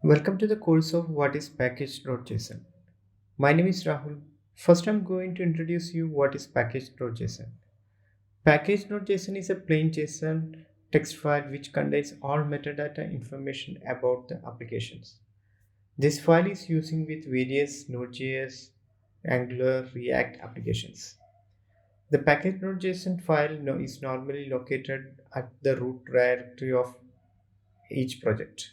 Welcome to the course of What is Package.json. My name is Rahul. First, I'm going to introduce you what is Package.json. Package.json is a plain JSON text file which contains all metadata information about the applications. This file is using with various Node.js, Angular, React applications. The package.json file is normally located at the root directory of each project.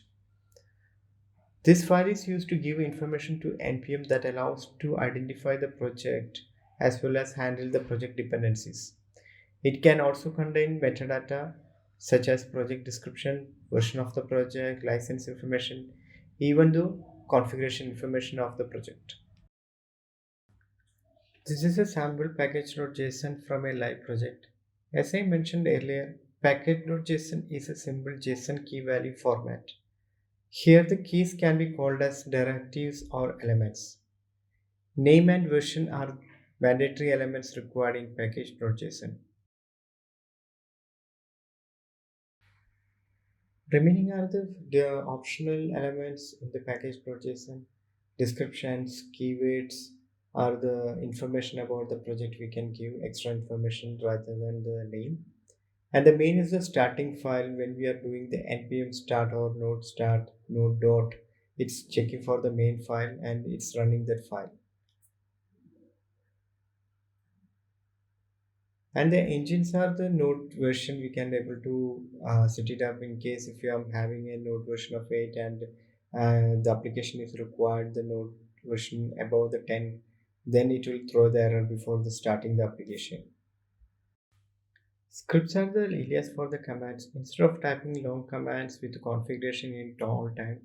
This file is used to give information to npm that allows to identify the project as well as handle the project dependencies. It can also contain metadata such as project description, version of the project, license information, even the configuration information of the project. This is a sample package.json from a live project. As I mentioned earlier, package.json is a simple JSON key value format. Here the keys can be called as directives or elements. Name and version are mandatory elements required in package.json. Remaining are the optional elements in the package.json. Descriptions, keywords are the information about the project we can give extra information rather than the name. And the main is the starting file when we are doing the npm start or node start node dot. It's checking for the main file and it's running that file. And the engines are the node version we can able to set it up in case if you are having a node version of 8 and the application is required the node version above the 10, then it will throw the error before the starting the application. Scripts are the alias for the commands. Instead of typing long commands with configuration in all time,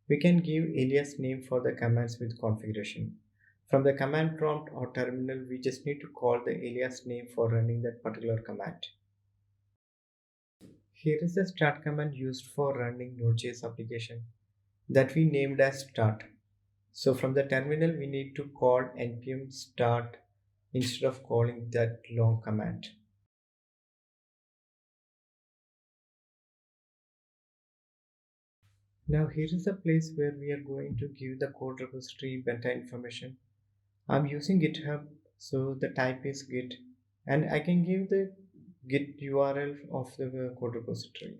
we can give alias name for the commands with configuration. From the command prompt or terminal, we just need to call the alias name for running that particular command. Here is the start command used for running Node.js application that we named as start. So from the terminal, we need to call npm start instead of calling that long command. Now here is the place where we are going to give the code repository beta information. I'm using GitHub, so the type is git, and I can give the git URL of the code repository.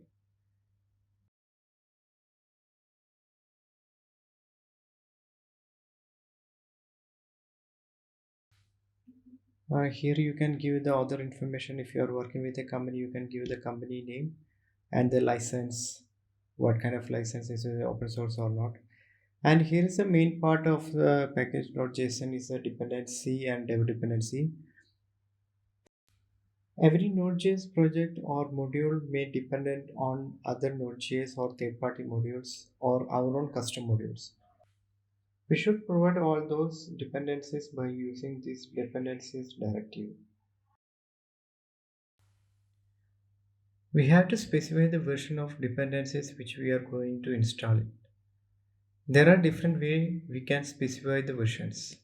Here you can give the other information. If you are working with a company, you can give the company name and the license, what kind of license is it, open source or not. And here is the main part of the package.json is a dependency and dev dependency. Every Node.js project or module may dependent on other Node.js or third-party modules or our own custom modules. We should provide all those dependencies by using this dependencies directive. We have to specify the version of dependencies which we are going to install it. There are different ways we can specify the versions.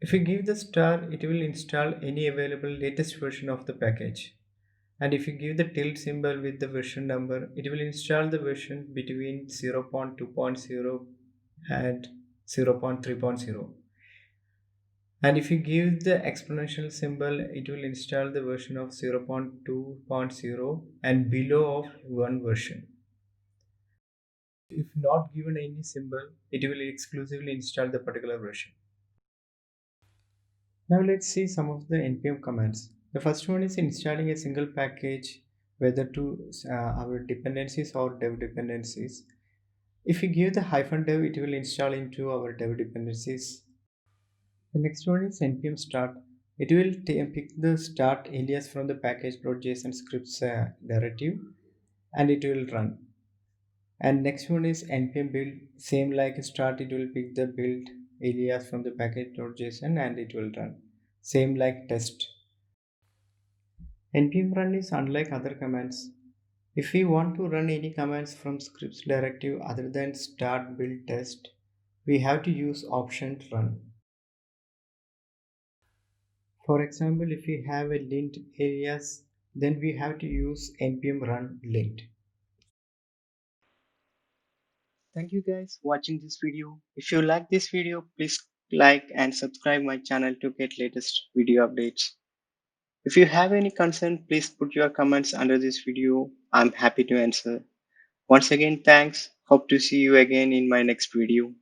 If you give the star, it will install any available latest version of the package. And if you give the tilde symbol with the version number, it will install the version between 0.2.0 and 0.3.0. And if you give the exponential symbol, it will install the version of 0.2.0 and below of one version. If not given any symbol, it will exclusively install the particular version. Now let's see some of the npm commands. The first one is installing a single package, whether to our dependencies or dev dependencies. If you give the -dev, it will install into our dev dependencies. The next one is npm start. It will pick the start alias from the package.json scripts directive and it will run. And next one is npm build. Same like start, it will pick the build alias from the package.json and it will run. Same like test. npm run is unlike other commands. If we want to run any commands from scripts directive other than start build test, we have to use option run. For example, if we have a lint alias, then we have to use npm run lint. Thank you guys watching this video. If you like this video, please like and subscribe my channel to get latest video updates. If you have any concern, please put your comments under this video. I'm happy to answer. Once again, thanks. Hope to see you again in my next video.